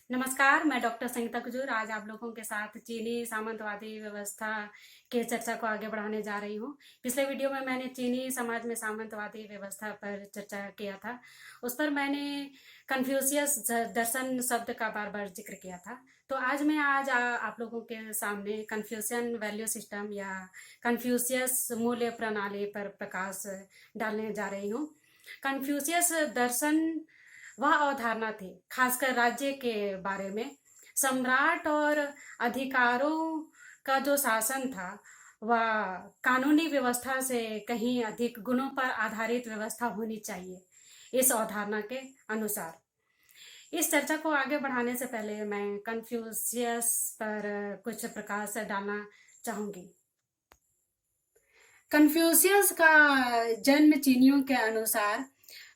नमस्कार, मैं डॉक्टर संगीता कुजूर आज आप लोगों के साथ चीनी सामंतवादी व्यवस्था के चर्चा को आगे बढ़ाने जा रही हूँ। पिछले वीडियो में मैंने चीनी समाज में सामंतवादी व्यवस्था पर चर्चा किया था। उस पर मैंने कन्फ्यूशियस दर्शन शब्द का बार बार जिक्र किया था। तो आज आप लोगों के सामने कन्फ्यूशियन वैल्यू सिस्टम या कन्फ्यूशियस मूल्य प्रणाली पर प्रकाश डालने जा रही हूँ। कन्फ्यूशियस दर्शन वह अवधारणा थी, खासकर राज्य के बारे में। सम्राट और अधिकारों का जो शासन था वह कानूनी व्यवस्था से कहीं अधिक गुणों पर आधारित व्यवस्था होनी चाहिए, इस अवधारणा के अनुसार। इस चर्चा को आगे बढ़ाने से पहले मैं कन्फ्यूशियस पर कुछ प्रकाश डालना चाहूंगी। कन्फ्यूशियस का जन्म चीनियों के अनुसार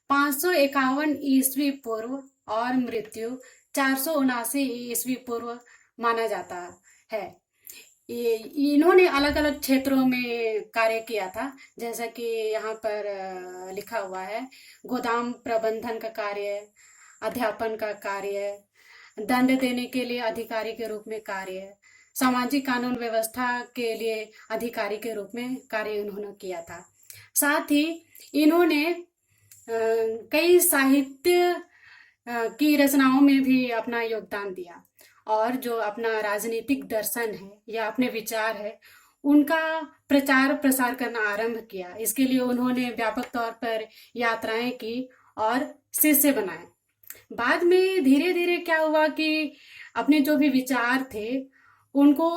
551 ईस्वी पूर्व और मृत्यु 479 ईस्वी पूर्व माना जाता है। इन्होंने अलग अलग क्षेत्रों में कार्य किया था, जैसा कि यहाँ पर लिखा हुआ है। गोदाम प्रबंधन का कार्य, अध्यापन का कार्य, दंड देने के लिए अधिकारी के रूप में कार्य, सामाजिक कानून व्यवस्था के लिए अधिकारी के रूप में कार्य इन्होंने किया था। साथ ही इन्होंने कई साहित्य की रचनाओं में भी अपना योगदान दिया और जो अपना राजनीतिक दर्शन है या अपने विचार है उनका प्रचार प्रसार करना आरंभ किया। इसके लिए उन्होंने व्यापक तौर पर यात्राएं की और शिष्य बनाए। बाद में धीरे धीरे क्या हुआ कि अपने जो भी विचार थे उनको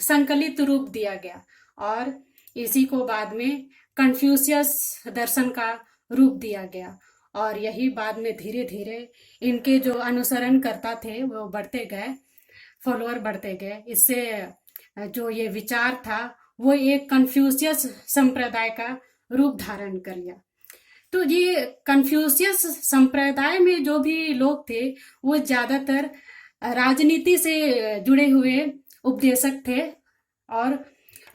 संकलित रूप दिया गया और इसी को बाद में कन्फ्यूशियस दर्शन का रूप दिया गया। और यही बाद में धीरे धीरे इनके जो अनुसरण करता थे वो बढ़ते गए, फॉलोअर बढ़ते गए। इससे जो ये विचार था वो एक कन्फ्यूशियस संप्रदाय का रूप धारण कर लिया। तो ये कन्फ्यूशियस संप्रदाय में जो भी लोग थे वो ज्यादातर राजनीति से जुड़े हुए उपदेशक थे और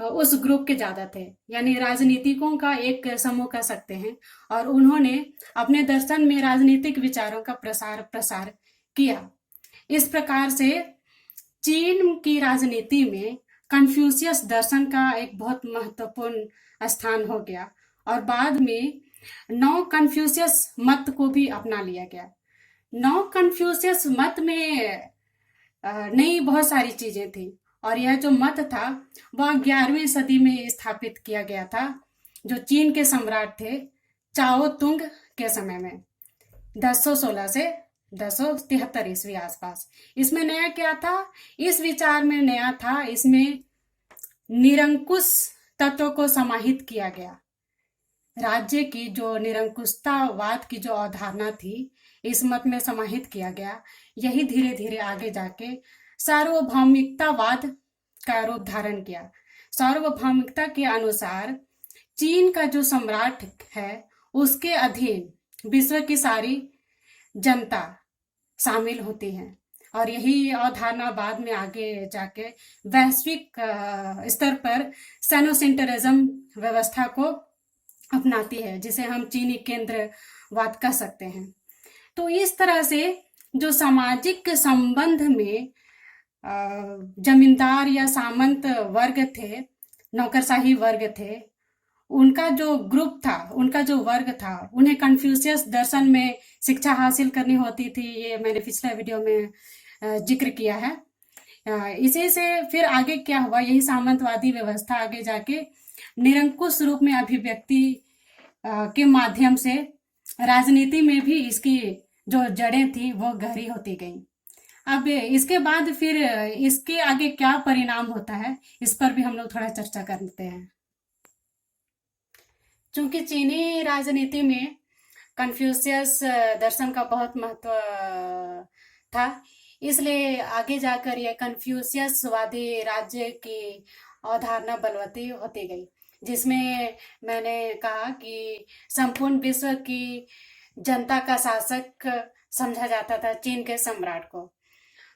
उस ग्रुप के ज्यादा थे, यानी राजनीतिकों का एक समूह कह सकते हैं। और उन्होंने अपने दर्शन में राजनीतिक विचारों का प्रसार किया। इस प्रकार से चीन की राजनीति में कन्फ्यूशियस दर्शन का एक बहुत महत्वपूर्ण स्थान हो गया और बाद में नौ कन्फ्यूशियस मत को भी अपना लिया गया। नौ कन्फ्यूशियस मत में नई बहुत सारी चीजें थी और यह जो मत था वह 11वीं सदी में स्थापित किया गया था, जो चीन के सम्राट थे चाओ तुंग के समय में 1016 से 1073 ईस्वी आसपास। इसमें नया क्या था? इस विचार में नया था, इसमें निरंकुश तत्व को समाहित किया गया। राज्य की जो निरंकुशतावाद की जो अवधारणा थी इस मत में समाहित किया गया। यही धीरे धीरे आगे जाके सार्वभौमिकतावाद का रूप धारण किया। सार्वभौमिकता के अनुसार चीन का जो सम्राट है उसके अधीन विश्व की सारी जनता शामिल होती है और यही अवधारणा बाद में आगे जाके वैश्विक स्तर पर सेनोसेंटरिज्म व्यवस्था को अपनाती है, जिसे हम चीनी केंद्रवाद कह सकते हैं। तो इस तरह से जो सामाजिक संबंध में जमींदार या सामंत वर्ग थे, नौकरशाही वर्ग थे, उनका जो ग्रुप था, उनका जो वर्ग था, उन्हें कन्फ्यूशियस दर्शन में शिक्षा हासिल करनी होती थी। ये मैंने पिछले वीडियो में जिक्र किया है। इसी से फिर आगे क्या हुआ, यही सामंतवादी व्यवस्था आगे जाके निरंकुश रूप में अभिव्यक्ति के माध्यम से राजनीति में भी इसकी जो जड़ें थी वो गहरी होती गई। अब इसके बाद फिर इसके आगे क्या परिणाम होता है इस पर भी हम लोग थोड़ा चर्चा करते हैं। चूंकि चीनी राजनीति में कन्फ्यूशियस दर्शन का बहुत महत्व था, इसलिए आगे जाकर यह कन्फ्यूशियसवादी राज्य की अवधारणा बलवती होती गई, जिसमें मैंने कहा कि संपूर्ण विश्व की जनता का शासक समझा जाता था चीन के सम्राट को।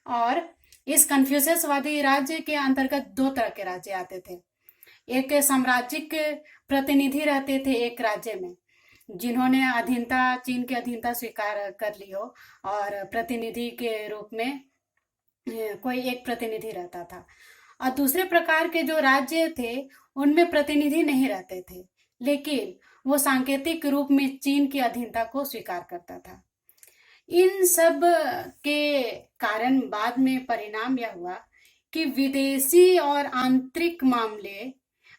और इस कन्फ्यूशियसवादी राज्य के अंतर्गत दो तरह के राज्य आते थे। एक साम्राज्यिक प्रतिनिधि रहते थे एक राज्य में, जिन्होंने अधीनता, चीन की अधीनता स्वीकार कर ली हो और प्रतिनिधि के रूप में कोई एक प्रतिनिधि रहता था। और दूसरे प्रकार के जो राज्य थे उनमें प्रतिनिधि नहीं रहते थे, लेकिन वो सांकेतिक रूप में चीन की अधीनता को स्वीकार करता था। इन सब के कारण बाद में परिणाम यह हुआ कि विदेशी और आंतरिक मामले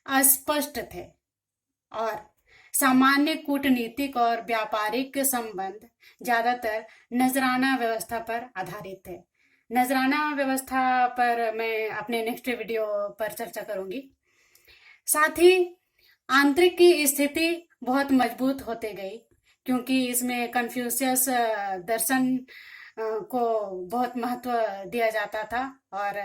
अस्पष्ट थे और सामान्य कूटनीतिक और व्यापारिक संबंध ज्यादातर नजराना व्यवस्था पर आधारित थे। नजराना व्यवस्था पर मैं अपने नेक्स्ट वीडियो पर चर्चा करूंगी। साथ ही आंतरिक की स्थिति बहुत मजबूत होते गई, क्योंकि इसमें कन्फ्यूशियस दर्शन को बहुत महत्व दिया जाता था और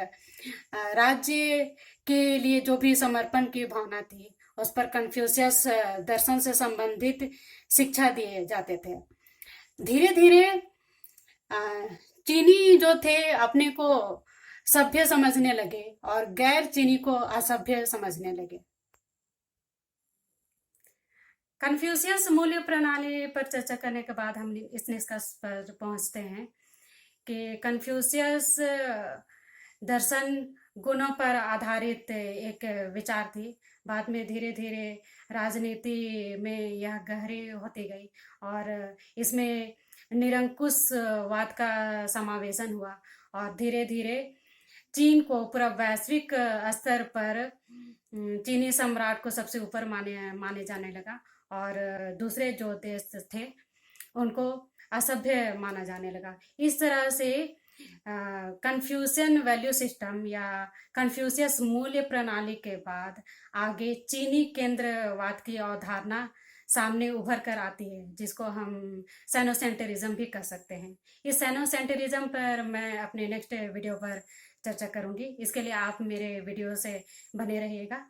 राज्य के लिए जो भी समर्पण की भावना थी उस पर कन्फ्यूशियस दर्शन से संबंधित शिक्षा दिए जाते थे। धीरे धीरे चीनी जो थे अपने को सभ्य समझने लगे और गैर चीनी को असभ्य समझने लगे। कन्फ्यूशियस मूल्य प्रणाली पर चर्चा करने के बाद हम इस निष्कर्ष पर पहुंचते हैं कि कन्फ्यूशियस दर्शन गुणों पर आधारित एक विचार थी। बाद में धीरे धीरे राजनीति में यह गहरी होती गई और इसमें निरंकुशवाद का समावेशन हुआ और धीरे धीरे चीन को पूरा वैश्विक स्तर पर चीनी सम्राट को सबसे ऊपर माने जाने लगा और दूसरे जो देश थे उनको असभ्य माना जाने लगा। इस तरह से कन्फ्यूशियन वैल्यू सिस्टम या कन्फ्यूशियस मूल्य प्रणाली के बाद आगे चीनी केंद्रवाद की अवधारणा सामने उभर कर आती है, जिसको हम सेनोसेंटरिज्म भी कह सकते हैं। इस सेनोसेंटरिज्म पर मैं अपने नेक्स्ट वीडियो पर चर्चा करूंगी। इसके लिए आप मेरे वीडियो से बने रहिएगा।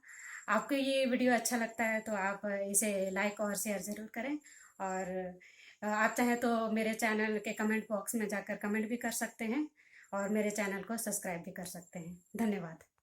आपको ये वीडियो अच्छा लगता है तो आप इसे लाइक और शेयर ज़रूर करें और आप चाहें तो मेरे चैनल के कमेंट बॉक्स में जाकर कमेंट भी कर सकते हैं और मेरे चैनल को सब्सक्राइब भी कर सकते हैं। धन्यवाद।